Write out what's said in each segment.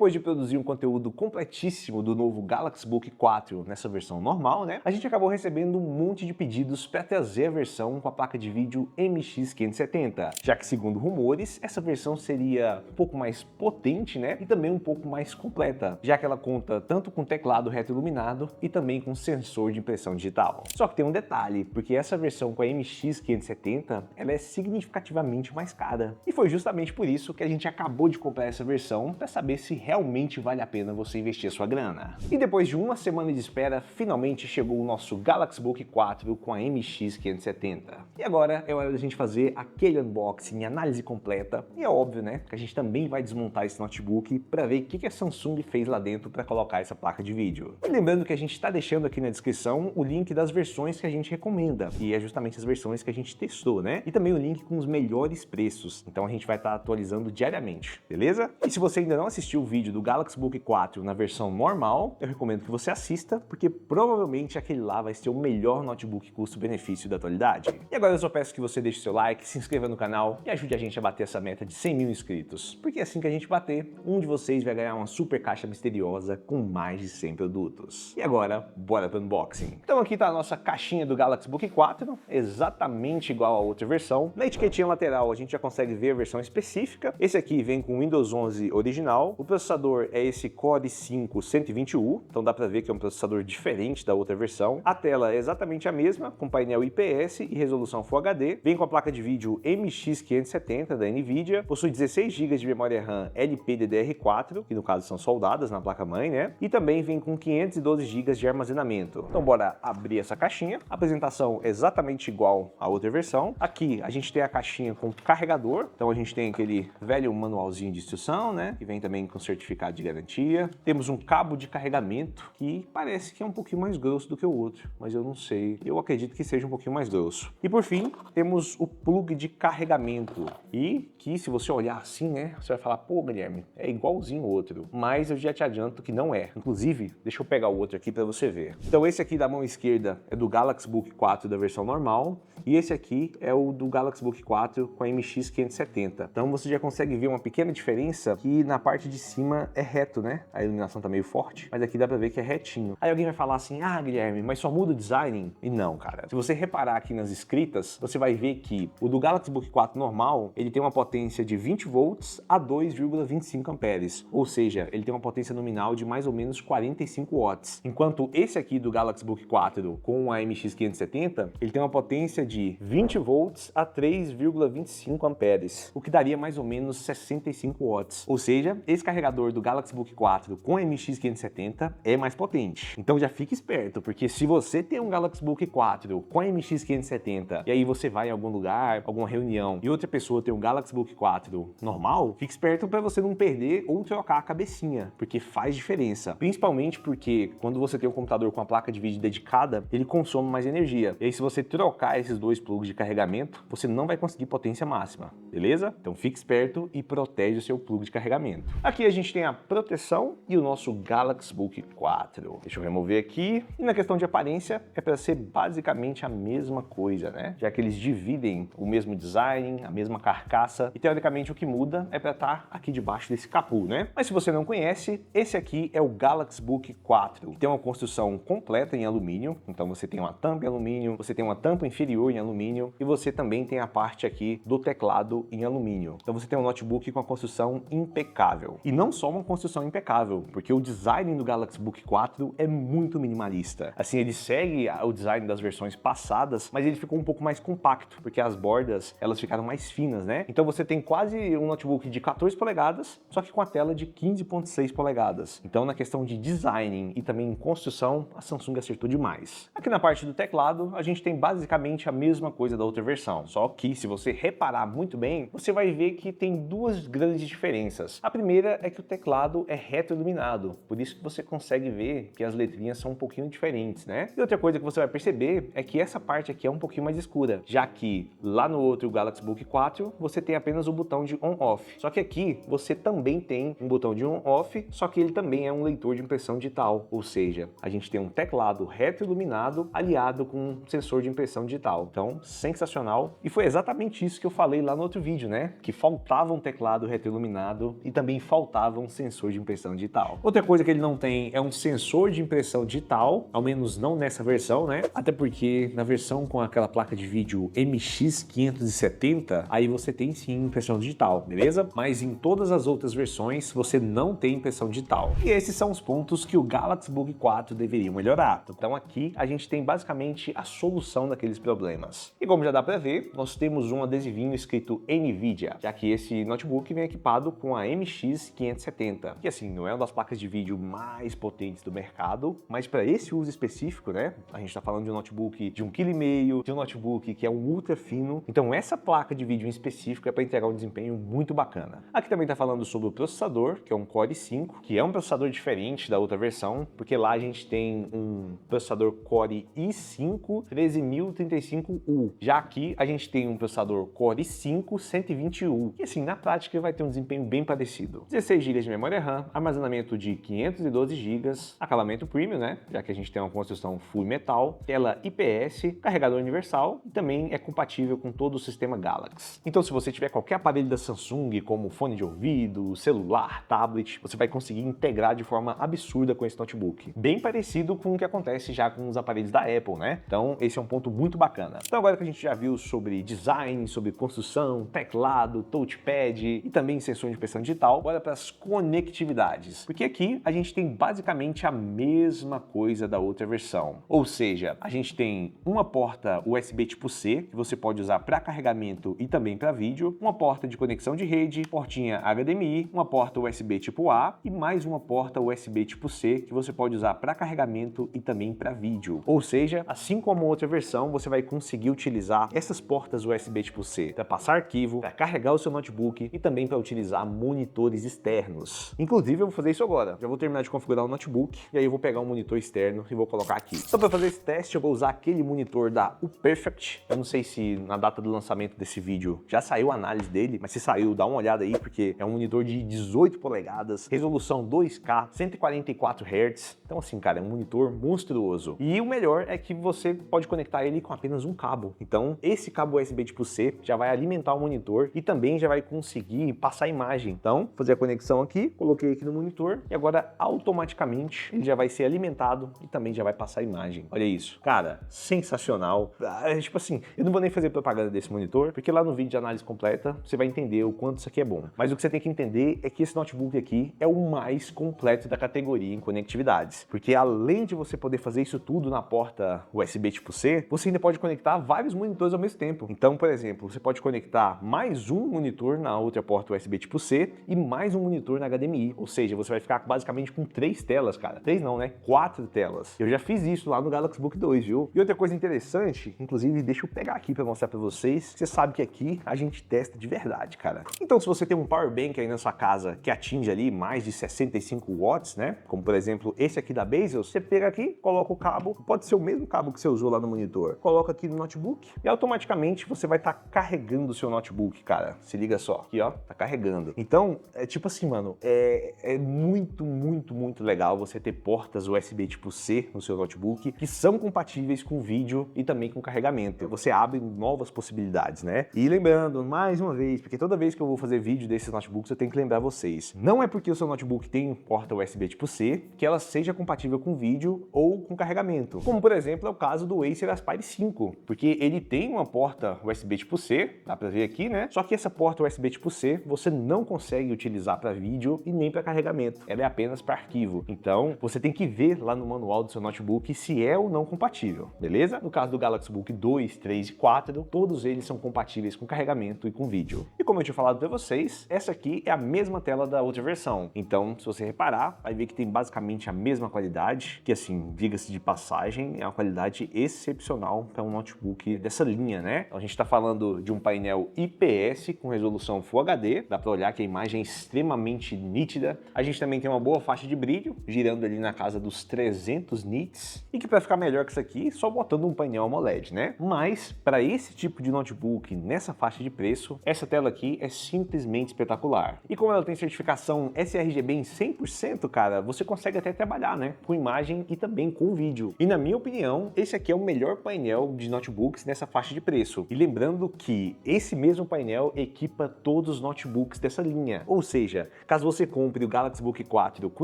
depois de produzir um conteúdo completíssimo do novo Galaxy Book 4 nessa versão normal, né, a gente acabou recebendo um monte de pedidos para trazer a versão com a placa de vídeo MX570, já que, segundo rumores, essa versão seria um pouco mais potente, né, e também um pouco mais completa, já que ela conta tanto com teclado retroiluminado e também com sensor de impressão digital. Só que tem um detalhe, porque essa versão com a MX570, ela é significativamente mais cara. E foi justamente por isso que a gente acabou de comprar essa versão para saber se realmente vale a pena você investir a sua grana. E depois de uma semana de espera, finalmente chegou o nosso Galaxy Book 4 com a MX570. E agora é hora da gente fazer aquele unboxing, análise completa. E é óbvio, né, que a gente também vai desmontar esse notebook para ver o que a Samsung fez lá dentro para colocar essa placa de vídeo. E lembrando que a gente está deixando aqui na descrição o link das versões que a gente recomenda, e é justamente as versões que a gente testou, né? E também o link com os melhores preços. Então a gente vai estar atualizando diariamente, beleza? E se você ainda não assistiu o vídeo do Galaxy Book 4 na versão normal, eu recomendo que você assista, porque provavelmente aquele lá vai ser o melhor notebook custo-benefício da atualidade. E agora eu só peço que você deixe seu like, se inscreva no canal e ajude a gente a bater essa meta de 100 mil inscritos, porque assim que a gente bater, um de vocês vai ganhar uma super caixa misteriosa com mais de 100 produtos. E agora, bora pro unboxing. Então aqui tá a nossa caixinha do Galaxy Book 4, exatamente igual a outra versão. Na etiquetinha lateral a gente já consegue ver a versão específica. Esse aqui vem com Windows 11 original. O processador é esse Core i5 120U, então dá pra ver que é um processador diferente da outra versão. A tela é exatamente a mesma, com painel IPS e resolução Full HD. Vem com a placa de vídeo MX570 da Nvidia. Possui 16 GB de memória RAM LPDDR4, que no caso são soldadas na placa-mãe, né? E também vem com 512 GB de armazenamento. Então bora abrir essa caixinha. A apresentação é exatamente igual à outra versão. Aqui a gente tem a caixinha com carregador. Então a gente tem aquele velho manualzinho de instrução, né? Que vem também com certificado de garantia. Temos um cabo de carregamento que parece que é um pouquinho mais grosso do que o outro, mas eu não sei. Eu acredito que seja um pouquinho mais grosso. E por fim, temos o plug de carregamento. E que se você olhar assim, né? Você vai falar, pô, Guilherme, é igualzinho o outro. Mas eu já te adianto que não é. Inclusive, deixa eu pegar o outro aqui para você ver. Então esse aqui da mão esquerda é do Galaxy Book 4 da versão normal. E esse aqui é o do Galaxy Book 4 com a MX570. Então você já consegue ver uma pequena diferença que na parte de cima é reto, né? A iluminação tá meio forte, mas aqui dá pra ver que é retinho. Aí alguém vai falar assim, ah, Guilherme, mas só muda o design? E não, cara. Se você reparar aqui nas escritas, você vai ver que o do Galaxy Book 4 normal, ele tem uma potência de 20 volts a 2,25 amperes. Ou seja, ele tem uma potência nominal de mais ou menos 45 watts. Enquanto esse aqui do Galaxy Book 4 com a MX570, ele tem uma potência de 20 volts a 3,25 amperes, o que daria mais ou menos 65 watts. Ou seja, esse carregador do Galaxy Book 4 com a MX570 é mais potente. Então já fique esperto, porque se você tem um Galaxy Book 4 com a MX570 e aí você vai em algum lugar, alguma reunião e outra pessoa tem um Galaxy Book 4 normal, fique esperto para você não perder ou trocar a cabecinha, porque faz diferença. Principalmente porque quando você tem um computador com a placa de vídeo dedicada, ele consome mais energia. E aí se você trocar esses dois plugs de carregamento, você não vai conseguir potência máxima, beleza? Então fique esperto e protege o seu plug de carregamento. Aqui a gente tem a proteção e o nosso Galaxy Book 4. Deixa eu remover aqui. E na questão de aparência, é para ser basicamente a mesma coisa, né? Já que eles dividem o mesmo design, a mesma carcaça, e teoricamente o que muda é para estar aqui debaixo desse capô, né? Mas se você não conhece, esse aqui é o Galaxy Book 4. Tem uma construção completa em alumínio, então você tem uma tampa em alumínio, você tem uma tampa inferior em alumínio e você também tem a parte aqui do teclado em alumínio. Então você tem um notebook com a construção impecável. E não só uma construção impecável, porque o design do Galaxy Book 4 é muito minimalista. Assim, ele segue o design das versões passadas, mas ele ficou um pouco mais compacto, porque as bordas, elas ficaram mais finas, né? Então você tem quase um notebook de 14 polegadas, só que com a tela de 15,6 polegadas. Então na questão de design e também em construção, a Samsung acertou demais. Aqui na parte do teclado, a gente tem basicamente a mesma coisa da outra versão, só que se você reparar muito bem, você vai ver que tem duas grandes diferenças. A primeira é que o teclado é retroiluminado, por isso que você consegue ver que as letrinhas são um pouquinho diferentes, né? E outra coisa que você vai perceber é que essa parte aqui é um pouquinho mais escura, já que lá no outro Galaxy Book 4 você tem apenas o botão de on-off. Só que aqui você também tem um botão de on-off, só que ele também é um leitor de impressão digital, ou seja, a gente tem um teclado retroiluminado aliado com um sensor de impressão digital. Então, sensacional. E foi exatamente isso que eu falei lá no outro vídeo, né? Que faltava um teclado retroiluminado e também faltava faltava um sensor de impressão digital. Outra coisa que ele não tem é um sensor de impressão digital, ao menos não nessa versão, né? Até porque na versão com aquela placa de vídeo MX570, aí você tem sim impressão digital, beleza? Mas em todas as outras versões você não tem impressão digital. E esses são os pontos que o Galaxy Book 4 deveria melhorar. Então aqui a gente tem basicamente a solução daqueles problemas. E como já dá para ver, nós temos um adesivinho escrito NVIDIA, já que esse notebook vem equipado com a MX570, que assim, não é uma das placas de vídeo mais potentes do mercado, mas para esse uso específico, né, a gente está falando de um notebook de 1,5 kg, de um notebook que é um ultra fino, então essa placa de vídeo em específico é para entregar um desempenho muito bacana. Aqui também está falando sobre o processador, que é um Core i5, que é um processador diferente da outra versão, porque lá a gente tem um processador Core i5 13035U, já aqui a gente tem um processador Core i5 120U, e assim, na prática vai ter um desempenho bem parecido. 16 GB de memória RAM, armazenamento de 512 GB, acabamento premium, né, já que a gente tem uma construção full metal, tela IPS, carregador universal e também é compatível com todo o sistema Galaxy. Então se você tiver qualquer aparelho da Samsung, como fone de ouvido, celular, tablet, você vai conseguir integrar de forma absurda com esse notebook. Bem parecido com o que acontece já com os aparelhos da Apple, né? Então esse é um ponto muito bacana. Então agora que a gente já viu sobre design, sobre construção, teclado, touchpad e também sensor de impressão digital, bora para as conectividades. Porque aqui a gente tem basicamente a mesma coisa da outra versão. Ou seja, a gente tem uma porta USB tipo C, que você pode usar para carregamento e também para vídeo, uma porta de conexão de rede, portinha HDMI, uma porta USB tipo A e mais uma porta USB tipo C, que você pode usar para carregamento e também para vídeo. Ou seja, assim como a outra versão, você vai conseguir utilizar essas portas USB tipo C para passar arquivo, para carregar o seu notebook e também para utilizar monitores externos. Inclusive, eu vou fazer isso agora. Já vou terminar de configurar o notebook e aí eu vou pegar um monitor externo e vou colocar aqui. Então, para fazer esse teste, eu vou usar aquele monitor da UPerfect. Eu não sei se na data do lançamento desse vídeo já saiu a análise dele, mas se saiu, dá uma olhada aí, porque é um monitor de 18 polegadas, resolução 2K, 144 Hz. Então assim, cara, é um monitor monstruoso. E o melhor é que você pode conectar ele com apenas um cabo. Então esse cabo USB tipo C já vai alimentar o monitor e também já vai conseguir passar a imagem. Então, vou fazer a conexão aqui, coloquei aqui no monitor e agora automaticamente ele já vai ser alimentado e também já vai passar a imagem. Olha isso. Cara, sensacional. Tipo assim, eu não vou nem fazer propaganda desse monitor, porque lá no vídeo de análise completa você vai entender o quanto isso aqui é bom. Mas o que você tem que entender é que esse notebook aqui é o mais completo da categoria em conectividades. Porque além de você poder fazer isso tudo na porta USB tipo C, você ainda pode conectar vários monitores ao mesmo tempo. Então, por exemplo, você pode conectar mais um monitor na outra porta USB tipo C e mais um monitor na HDMI. Ou seja, você vai ficar basicamente com 3 telas, cara. 3 não, né? 4 telas. Eu já fiz isso lá no Galaxy Book 2, viu? E outra coisa interessante, inclusive deixa eu pegar aqui para mostrar para vocês, você sabe que aqui a gente testa de verdade, cara. Então, se você tem um power bank aí na sua casa que atinge ali mais de 65 watts, né? Como por exemplo esse aqui da Bezos, você pega aqui, coloca o cabo, pode ser o mesmo cabo que você usou lá no monitor, coloca aqui no notebook e automaticamente você vai estar carregando o seu notebook, cara. Se liga só, aqui ó, tá carregando. Então, é tipo assim, mano, é muito legal você ter portas USB tipo C no seu notebook que são compatíveis com vídeo e também com carregamento. Você abre novas possibilidades, né? E lembrando, mais uma vez, porque toda vez que eu vou fazer vídeo desses notebooks, eu tenho que lembrar vocês, não é porque o seu notebook tem porta USB tipo C que ela seja compatível com vídeo ou com carregamento. Como, por exemplo, é o caso do Acer Aspire 5, porque ele tem uma porta USB tipo C, dá pra ver aqui, né? Só que essa porta USB tipo C você não consegue utilizar para vídeo e nem para carregamento. Ela é apenas para arquivo. Então, você tem que ver lá no manual do seu notebook se é ou não compatível, beleza? No caso do Galaxy Book 2, 3 e 4, todos eles são compatíveis com carregamento e com vídeo. E como eu tinha falado para vocês, essa aqui é a mesma tela da outra versão. Então, se você reparar, vai ver que tem basicamente a mesma qualidade, que assim, diga-se de passagem, é uma qualidade excepcional para um notebook dessa linha, né? Então, a gente está falando de um painel IPS com resolução Full HD, dá para olhar que a imagem é extremamente nítida. A gente também tem uma boa faixa de brilho, girando ali na casa dos 300 nits, e que para ficar melhor que isso aqui, só botando um painel AMOLED, né? Mas, para esse tipo de notebook, nessa faixa de preço, essa tela aqui é simplesmente espetacular. E como ela tem certificação sRGB em 100%, cara, você consegue até trabalhar, né? Com imagem e também com vídeo. E na minha opinião, esse aqui é o melhor painel de notebooks nessa faixa de preço. E lembrando que esse mesmo painel equipa todos os notebooks dessa linha. Ou seja, Caso você compre o Galaxy Book 4 com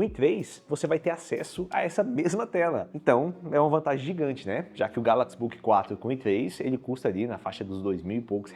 i3, você vai ter acesso a essa mesma tela. Então, é uma vantagem gigante, né? Já que o Galaxy Book 4 com i3, ele custa ali na faixa dos R$2.000 e poucos.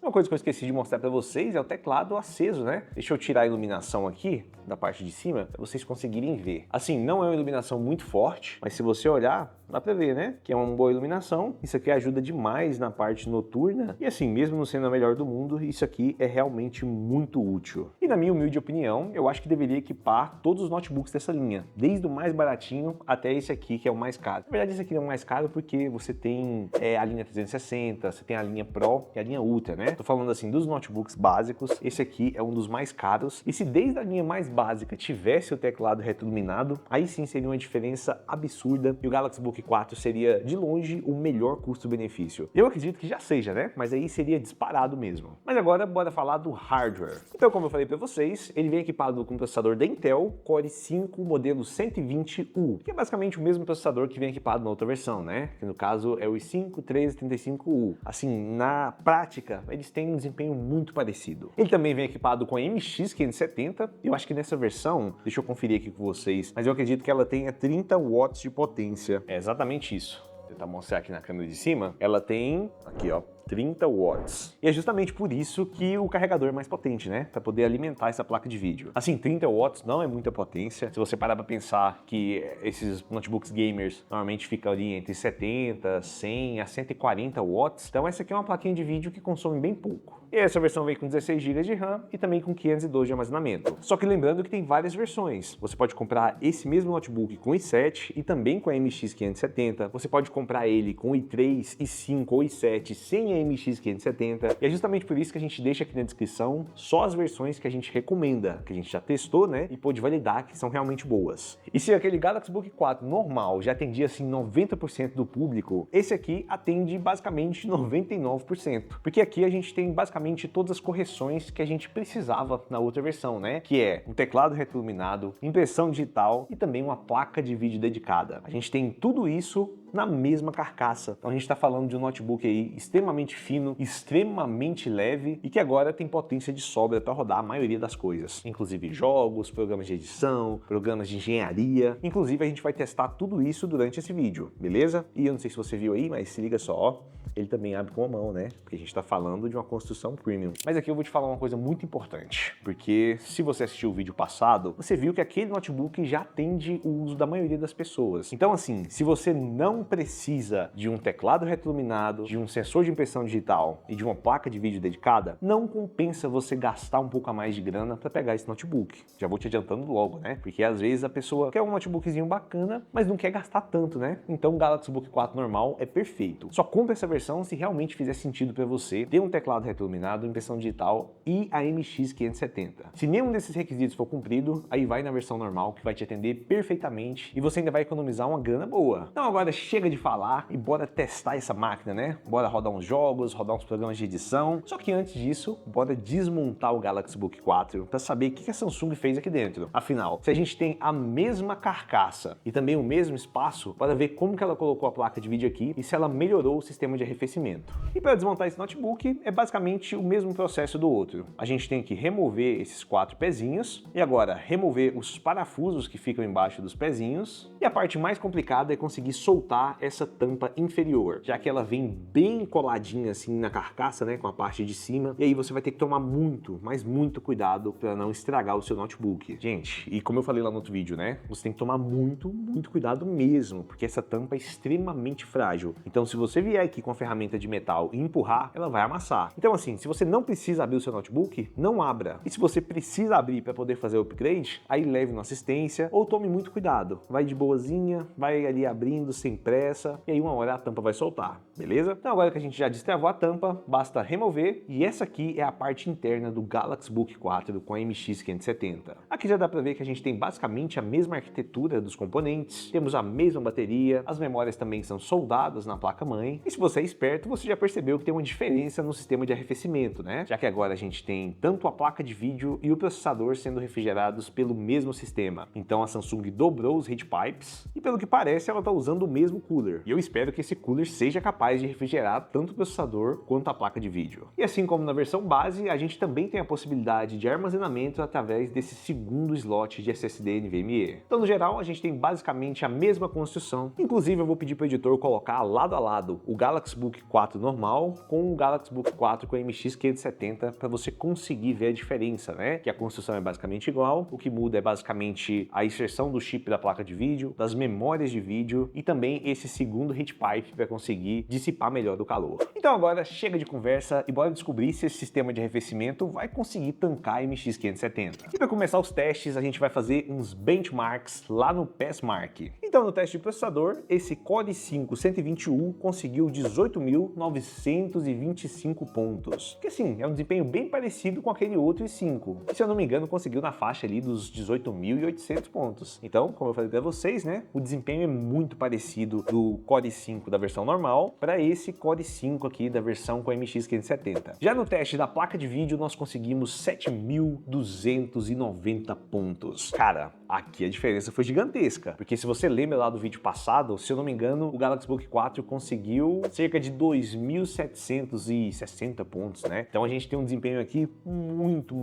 Uma coisa que eu esqueci de mostrar para vocês é o teclado aceso, né? Deixa eu tirar a iluminação aqui, da parte de cima, para vocês conseguirem ver. Assim, não é uma iluminação muito forte, mas se você olhar, dá pra ver, né? Que é uma boa iluminação. Isso aqui ajuda demais na parte noturna. E assim, mesmo não sendo a melhor do mundo, isso aqui é realmente muito útil. E na minha humilde opinião, eu acho que deveria equipar todos os notebooks dessa linha, desde o mais baratinho até esse aqui, que é o mais caro. Na verdade, esse aqui é o mais caro porque você tem a linha 360, você tem a linha Pro e a linha Ultra, né? Tô falando assim dos notebooks básicos, esse aqui é um dos mais caros. E se desde a linha mais básica tivesse o teclado retroiluminado, aí sim seria uma diferença absurda e o Galaxy Book 4 seria de longe o melhor custo-benefício. Eu acredito que já seja, né? Mas aí seria disparado mesmo. Mas agora bora falar do hardware. Então, como eu falei para vocês, ele vem equipado com um processador da Intel Core i5 modelo 120U, que é basicamente o mesmo processador que vem equipado na outra versão, né? Que no caso é o i5 1335U. Assim, na prática, eles têm um desempenho muito parecido. Ele também vem equipado com a MX 570. Eu acho que nessa versão, deixa eu conferir aqui com vocês, mas eu acredito que ela tenha 30 watts de potência. É exatamente isso. Vou tentar mostrar aqui na câmera de cima. Ela tem, aqui ó, 30 watts. E é justamente por isso que o carregador é mais potente, né? Para poder alimentar essa placa de vídeo. Assim, 30 watts não é muita potência. Se você parar para pensar que esses notebooks gamers normalmente ficam ali entre 70, 100 a 140 watts, então essa aqui é uma plaquinha de vídeo que consome bem pouco. E essa versão vem com 16 GB de RAM e também com 512 de armazenamento. Só que lembrando que tem várias versões. Você pode comprar esse mesmo notebook com i7 e também com a MX 570. Você pode comprar ele com i3, i5 ou i7 sem a MX 570. E é justamente por isso que a gente deixa aqui na descrição só as versões que a gente recomenda, que a gente já testou, né? E pôde validar que são realmente boas. E se aquele Galaxy Book 4 normal já atendia assim 90% do público, esse aqui atende basicamente 99%. Porque aqui a gente tem basicamente todas as correções que a gente precisava na outra versão, né? Que é um teclado retroiluminado, impressão digital e também uma placa de vídeo dedicada. A gente tem tudo isso na mesma carcaça. Então a gente está falando de um notebook aí extremamente fino, extremamente leve e que agora tem potência de sobra para rodar a maioria das coisas, inclusive jogos, programas de edição, programas de engenharia. Inclusive a gente vai testar tudo isso durante esse vídeo, beleza? E eu não sei se você viu aí, mas se liga só, ó, ele também abre com a mão, né? Porque a gente está falando de uma construção premium. Mas aqui eu vou te falar uma coisa muito importante, porque se você assistiu o vídeo passado, você viu que aquele notebook já atende o uso da maioria das pessoas. Então assim, se você não precisa de um teclado retroiluminado, de um sensor de impressão digital e de uma placa de vídeo dedicada, não compensa você gastar um pouco a mais de grana para pegar esse notebook. Já vou te adiantando logo, né? Porque às vezes a pessoa quer um notebookzinho bacana, mas não quer gastar tanto, né? Então o Galaxy Book 4 normal é perfeito. Só compra essa versão se realmente fizer sentido para você ter um teclado retroiluminado, impressão digital e a MX 570. Se nenhum desses requisitos for cumprido, aí vai na versão normal que vai te atender perfeitamente e você ainda vai economizar uma grana boa. Então agora chega de falar e bora testar essa máquina, né? Bora rodar uns jogos, rodar uns programas de edição. Só que antes disso, bora desmontar o Galaxy Book 4 para saber o que a Samsung fez aqui dentro. Afinal, se a gente tem a mesma carcaça e também o mesmo espaço, bora ver como que ela colocou a placa de vídeo aqui e se ela melhorou o sistema de arrefecimento. E para desmontar esse notebook é basicamente o mesmo processo do outro. A gente tem que remover esses 4 pezinhos e agora remover os parafusos que ficam embaixo dos pezinhos. E a parte mais complicada é conseguir soltar essa tampa inferior, já que ela vem bem coladinha assim na carcaça, né, com a parte de cima. E aí você vai ter que tomar muito, mas muito cuidado para não estragar o seu notebook. Gente, e como eu falei lá no outro vídeo, né, você tem que tomar muito cuidado mesmo, porque essa tampa é extremamente frágil. Então se você vier aqui com a ferramenta de metal e empurrar, ela vai amassar. Então assim, se você não precisa abrir o seu notebook, não abra. E se você precisa abrir para poder fazer o upgrade, aí leve uma assistência ou tome muito cuidado. Vai de boazinha, vai ali abrindo sem pressa e aí uma hora a tampa vai soltar, beleza? Então agora que a gente já destravou a tampa, basta remover e essa aqui é a parte interna do Galaxy Book 4 com a MX 570. Aqui já dá para ver que a gente tem basicamente a mesma arquitetura dos componentes, temos a mesma bateria, as memórias também são soldadas na placa-mãe e se você é esperto, você já percebeu que tem uma diferença no sistema de arrefecimento, né? Já que agora a gente tem tanto a placa de vídeo e o processador sendo refrigerados pelo mesmo sistema. Então a Samsung dobrou os heat pipes e, pelo que parece, ela está usando o mesmo cooler. E eu espero que esse cooler seja capaz de refrigerar tanto o processador quanto a placa de vídeo. E assim como na versão base, a gente também tem a possibilidade de armazenamento através desse segundo slot de SSD NVMe. Então, no geral, a gente tem basicamente a mesma construção. Inclusive, eu vou pedir para o editor colocar lado a lado o Galaxy Book 4 normal com o Galaxy Book 4 com a MX 570 para você conseguir ver a diferença, né? Que a construção é basicamente igual, o que muda é basicamente a inserção do chip da placa de vídeo, das memórias de vídeo e também esse segundo heat pipe para conseguir dissipar melhor o calor. Então agora chega de conversa e bora descobrir se esse sistema de arrefecimento vai conseguir tancar a MX 570. E para começar os testes, a gente vai fazer uns benchmarks lá no PassMark. Então no teste de processador, esse Core i5-120U conseguiu 18.925 pontos, que assim, é um desempenho bem parecido com aquele outro i5, e se eu não me engano conseguiu na faixa ali dos 18.800 pontos. Então, como eu falei para vocês, né, o desempenho é muito parecido do Core i5 da versão normal para esse Core i5 aqui da versão com a MX 570. Já no teste da placa de vídeo, nós conseguimos 7.290 pontos. Cara, aqui a diferença foi gigantesca, porque se você lembra lá do vídeo passado, se eu não me engano, o Galaxy Book 4 conseguiu cerca de 2.760 pontos, né? Então a gente tem um desempenho aqui muito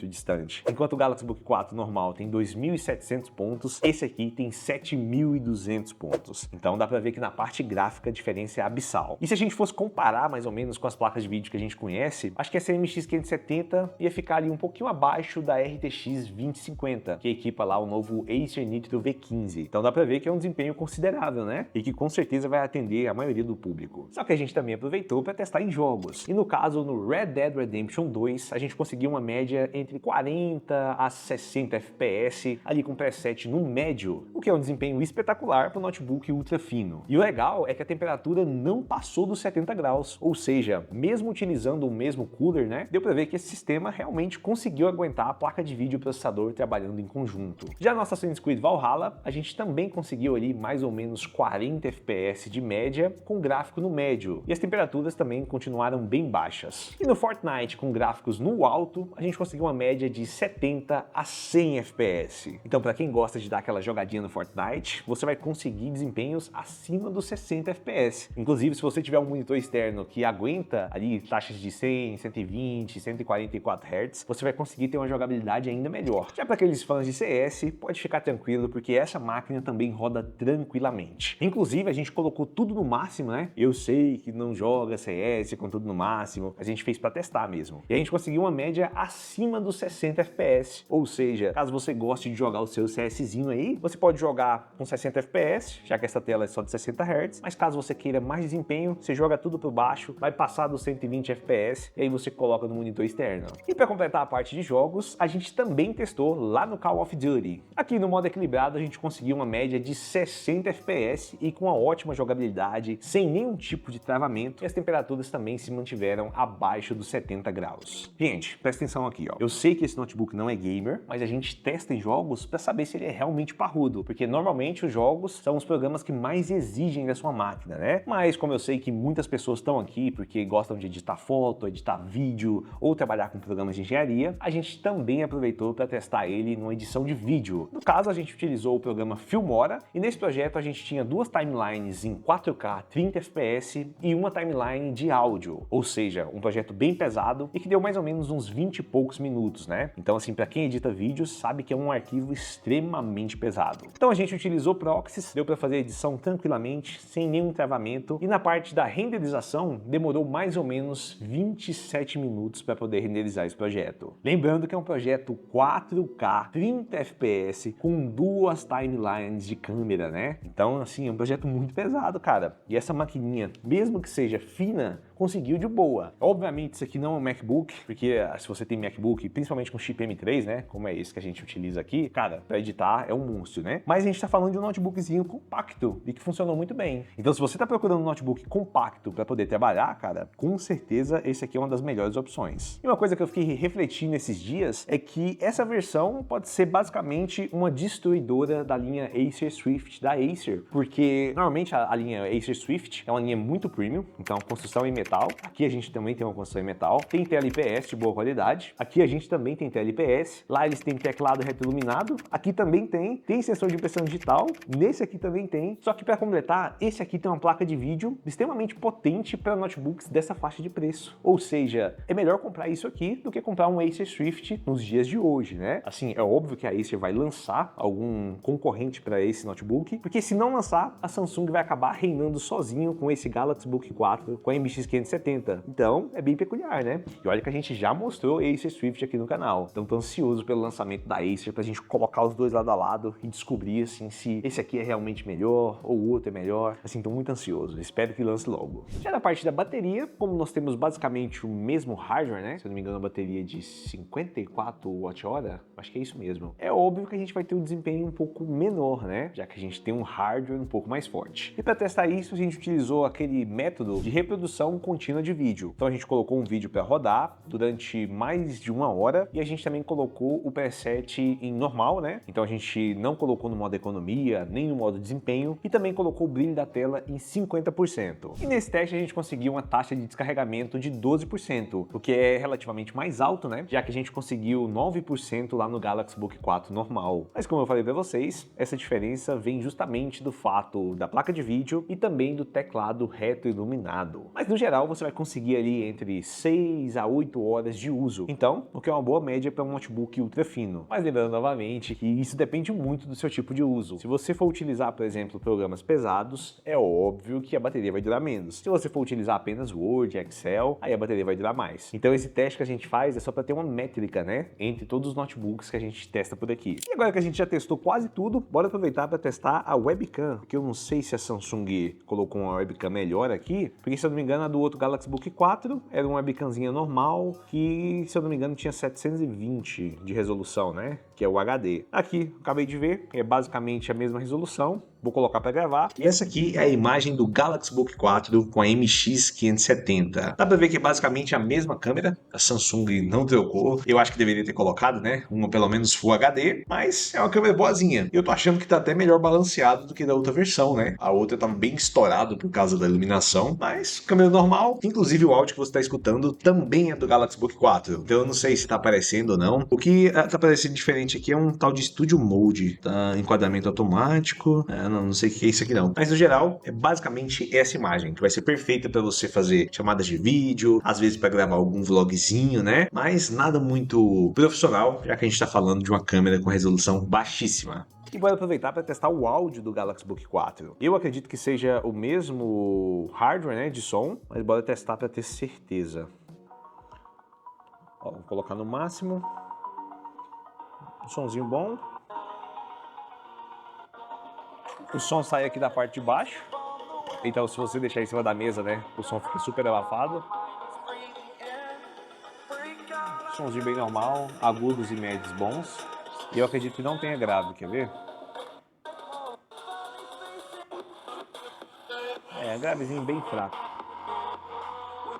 distante. Enquanto o Galaxy Book 4 normal tem 2.700 pontos, esse aqui tem 7.200 pontos. Então dá pra ver que na parte gráfica a diferença é abissal. E se a gente fosse comparar mais ou menos com as placas de vídeo que a gente conhece, acho que essa MX 570 ia ficar ali um pouquinho abaixo da RTX 2050, que equipa lá o novo Acer Nitro V15. Então dá pra ver que é um desempenho considerável, né? E que com certeza vai atender a maioria do público. Só que a gente também aproveitou para testar em jogos. E no caso, no Red Dead Redemption 2, a gente conseguiu uma média entre 40 a 60 FPS, ali com preset no médio, o que é um desempenho espetacular para o notebook ultra fino. E o legal é que a temperatura não passou dos 70 graus, ou seja, mesmo utilizando o mesmo cooler, né, deu para ver que esse sistema realmente conseguiu aguentar a placa de vídeo e o processador trabalhando em conjunto. Já no Assassin's Creed Valhalla, a gente também conseguiu ali mais ou menos 40 FPS de média com gráfico no médio, e as temperaturas também continuaram bem baixas. E no Fortnite, com gráficos no alto, a gente conseguiu uma média de 70 a 100 FPS. Então, para quem gosta de dar aquela jogadinha no Fortnite, você vai conseguir desempenhos acima dos 60 FPS. Inclusive, se você tiver um monitor externo que aguenta ali taxas de 100, 120, 144 Hz, você vai conseguir ter uma jogabilidade ainda melhor. Já para aqueles fãs de CS, pode ficar tranquilo, porque essa máquina também roda tranquilamente. Inclusive, a gente colocou tudo no máximo, né? Eu sei que não joga CS com tudo no máximo, a gente fez para testar mesmo. E a gente conseguiu uma média acima dos 60 FPS, ou seja, caso você goste de jogar o seu CSzinho aí, você pode jogar com 60 FPS, já que essa tela é só de 60 Hz, mas caso você queira mais desempenho, você joga tudo por baixo, vai passar dos 120 FPS e aí você coloca no monitor externo. E para completar a parte de jogos, a gente também testou lá no Call of Duty. Aqui no modo equilibrado a gente conseguiu uma média de 60 FPS e com uma ótima jogabilidade, sem nenhum tipo de travamento, e as temperaturas também se mantiveram abaixo dos 70 graus. Gente, presta atenção aqui, ó. Eu sei que esse notebook não é gamer, mas a gente testa em jogos para saber se ele é realmente parrudo, porque normalmente os jogos são os programas que mais exigem da sua máquina, né? Mas como eu sei que muitas pessoas estão aqui porque gostam de editar foto, editar vídeo ou trabalhar com programas de engenharia, a gente também aproveitou para testar ele numa edição de vídeo. No caso, a gente utilizou o programa Filmora e nesse projeto a gente tinha duas timelines em 4K 30 FPS e uma timeline de áudio, ou seja, um projeto bem pesado e que deu mais ou menos uns 20 e poucos minutos, né? Então assim, para quem edita vídeos sabe que é um arquivo extremamente pesado. Então a gente utilizou proxies, deu para fazer a edição tranquilamente, sem nenhum travamento, e na parte da renderização demorou mais ou menos 27 minutos para poder renderizar esse projeto. Lembrando que é um projeto 4K 30 FPS com duas timelines de câmera, né? Então assim, é um projeto muito pesado, cara. E essa maquininha, mesmo que seja fina, conseguiu de boa. Obviamente isso aqui não é um MacBook, porque se você tem MacBook, principalmente com chip M3, né, como é esse que a gente utiliza aqui, cara, para editar é um monstro, né? Mas a gente tá falando de um notebookzinho compacto e que funcionou muito bem. Então se você tá procurando um notebook compacto para poder trabalhar, cara, com certeza esse aqui é uma das melhores opções. E uma coisa que eu fiquei refletindo esses dias é que essa versão pode ser basicamente uma destruidora da linha Acer Swift da Acer, porque normalmente a linha Acer Swift é uma linha muito premium, então a construção em metal. Aqui a gente também tem uma construção em metal, tem tela IPS de boa qualidade, aqui a gente também tem tela IPS, lá eles têm teclado retroiluminado, aqui também tem sensor de impressão digital, nesse aqui também tem, só que para completar, esse aqui tem uma placa de vídeo extremamente potente para notebooks dessa faixa de preço, ou seja, é melhor comprar isso aqui do que comprar um Acer Swift nos dias de hoje, né? Assim, é óbvio que a Acer vai lançar algum concorrente para esse notebook, porque se não lançar, a Samsung vai acabar reinando sozinho com esse Galaxy Book 4 com a MX570. Então, é bem peculiar, né? E olha que a gente já mostrou Acer Swift aqui no canal. Então, tô ansioso pelo lançamento da Acer pra gente colocar os dois lado a lado e descobrir, assim, se esse aqui é realmente melhor ou o outro é melhor. Assim, tô muito ansioso. Espero que lance logo. Já na parte da bateria, como nós temos basicamente o mesmo hardware, né? Se eu não me engano, a bateria de 54 Wh, acho que é isso mesmo. É óbvio que a gente vai ter um desempenho um pouco menor, né? Já que a gente tem um hardware um pouco mais forte. E para testar isso, a gente utilizou aquele método de reprodução contínua de vídeo. Então a gente colocou um vídeo para rodar durante mais de 1 hora e a gente também colocou o preset em normal, né? Então a gente não colocou no modo economia, nem no modo desempenho e também colocou o brilho da tela em 50%. E nesse teste a gente conseguiu uma taxa de descarregamento de 12%, o que é relativamente mais alto, né? Já que a gente conseguiu 9% lá no Galaxy Book 4 normal. Mas como eu falei para vocês, essa diferença vem justamente do fato da placa de vídeo e também do teclado retroiluminado. Mas no geral você vai conseguir ali entre 6 a 8 horas de uso. Então, o que é uma boa média para um notebook ultra fino. Mas lembrando novamente que isso depende muito do seu tipo de uso. Se você for utilizar, por exemplo, programas pesados, é óbvio que a bateria vai durar menos. Se você for utilizar apenas Word, Excel, aí a bateria vai durar mais. Então esse teste que a gente faz é só para ter uma métrica, né, entre todos os notebooks que a gente testa por aqui. E agora que a gente já testou quase tudo, bora aproveitar para testar a webcam, que eu não sei se a Samsung colocou uma webcam melhor aqui, porque se eu não me engano a do outro Galaxy Book 4 era uma webcamzinha normal, que se eu não me engano tinha 720 de resolução, né, que é o HD. Aqui, acabei de ver, é basicamente a mesma resolução. Vou colocar para gravar. E essa aqui é a imagem do Galaxy Book 4 com a MX570. Dá para ver que é basicamente a mesma câmera. A Samsung não trocou. Eu acho que deveria ter colocado, né? Uma pelo menos Full HD, mas é uma câmera boazinha. Eu tô achando que tá até melhor balanceado do que da outra versão, né? A outra tava bem estourado por causa da iluminação, mas câmera normal. Inclusive o áudio que você tá escutando também é do Galaxy Book 4. Então eu não sei se tá aparecendo ou não. O que tá parecendo diferente aqui é um tal de Studio Mode, tá? Enquadramento automático. Não sei o que é isso aqui não. Mas no geral, é basicamente essa imagem, que vai ser perfeita para você fazer chamadas de vídeo, às vezes para gravar algum vlogzinho, né? Mas nada muito profissional, já que a gente está falando de uma câmera com resolução baixíssima. E bora aproveitar para testar o áudio do Galaxy Book 4. Eu acredito que seja o mesmo hardware, né, de som, mas bora testar para ter certeza. Ó, vou colocar no máximo. Um sonzinho bom. O som sai aqui da parte de baixo, então se você deixar em cima da mesa, né, o som fica super abafado. Somzinho bem normal, agudos e médios bons. E eu acredito que não tenha grave, quer ver? É, gravezinho bem fraco.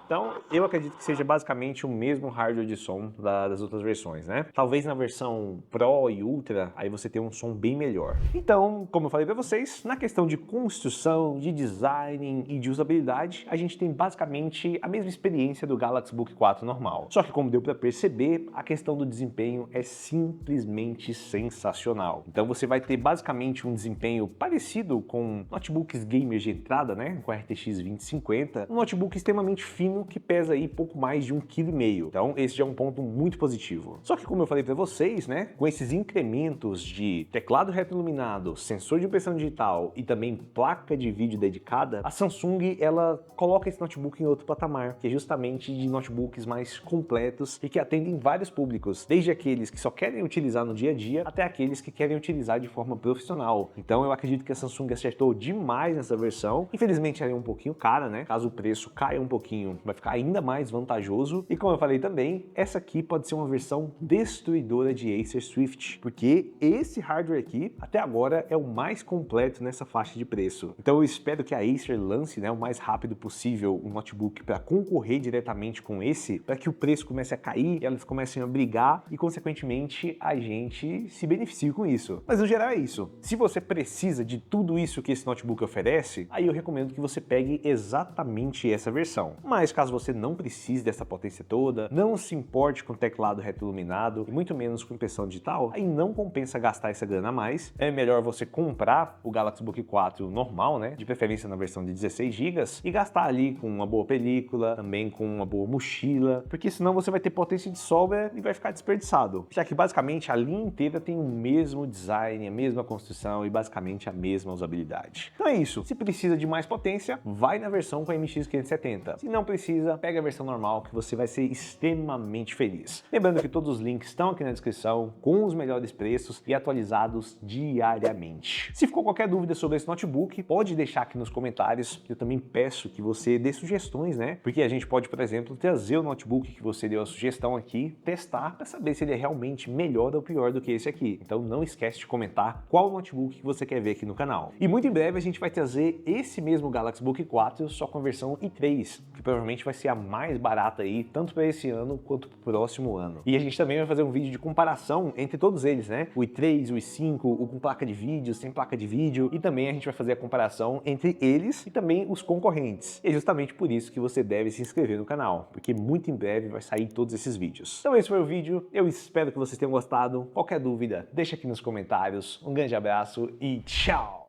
Então, eu acredito que seja basicamente o mesmo hardware de som das outras versões, né? Talvez na versão Pro e Ultra, aí você tenha um som bem melhor. Então, como eu falei para vocês, na questão de construção, de design e de usabilidade, a gente tem basicamente a mesma experiência do Galaxy Book 4 normal. Só que como deu para perceber, a questão do desempenho é simplesmente sensacional. Então você vai ter basicamente um desempenho parecido com notebooks gamers de entrada, né? Com a RTX 2050, um notebook extremamente fino que pesa aí pouco mais de 1,5 kg. Então esse já é um ponto muito positivo. Só que como eu falei para vocês, né, com esses incrementos de teclado retroiluminado, sensor de impressão digital e também placa de vídeo dedicada, a Samsung ela coloca esse notebook em outro patamar, que é justamente de notebooks mais completos e que atendem vários públicos, desde aqueles que só querem utilizar no dia a dia até aqueles que querem utilizar de forma profissional. Então eu acredito que a Samsung acertou demais nessa versão. Infelizmente ela é um pouquinho cara, né? Caso o preço caia um pouquinho, vai ficar ainda mais vantajoso. E como eu falei também, essa aqui pode ser uma versão destruidora de Acer Swift, porque esse hardware aqui, até agora, é o mais completo nessa faixa de preço. Então eu espero que a Acer lance, né, o mais rápido possível um notebook para concorrer diretamente com esse, para que o preço comece a cair, elas comecem a brigar e, consequentemente, a gente se beneficie com isso. Mas no geral é isso. Se você precisa de tudo isso que esse notebook oferece, aí eu recomendo que você pegue exatamente essa versão. Mas caso você não precise dessa potência toda, não se importe com teclado retroiluminado e muito menos com impressão digital, aí não compensa gastar essa grana a mais. É melhor você comprar o Galaxy Book 4 normal, né, de preferência na versão de 16 GB, e gastar ali com uma boa película, também com uma boa mochila, porque senão você vai ter potência de sobra e vai ficar desperdiçado. Já que basicamente a linha inteira tem o mesmo design, a mesma construção e basicamente a mesma usabilidade. Então é isso. Se precisa de mais potência, vai na versão com a MX 570. Se não precisa, pega a versão normal que você vai ser extremamente feliz. Lembrando que todos os links estão aqui na descrição com os melhores preços e atualizados diariamente. Se ficou qualquer dúvida sobre esse notebook, pode deixar aqui nos comentários. Eu também peço que você dê sugestões, né? Porque a gente pode, por exemplo, trazer o notebook que você deu a sugestão aqui, testar para saber se ele é realmente melhor ou pior do que esse aqui. Então não esquece de comentar qual notebook que você quer ver aqui no canal. E muito em breve a gente vai trazer esse mesmo Galaxy Book 4 só com a versão i3, que provavelmente vai ser a mais barata aí, tanto para esse ano quanto para o próximo ano. E a gente também vai fazer um vídeo de comparação entre todos eles, né? O i3, o i5, o com placa de vídeo, sem placa de vídeo, e também a gente vai fazer a comparação entre eles e também os concorrentes. E é justamente por isso que você deve se inscrever no canal, porque muito em breve vai sair todos esses vídeos. Então esse foi o vídeo, eu espero que vocês tenham gostado. Qualquer dúvida, deixa aqui nos comentários. Um grande abraço e tchau!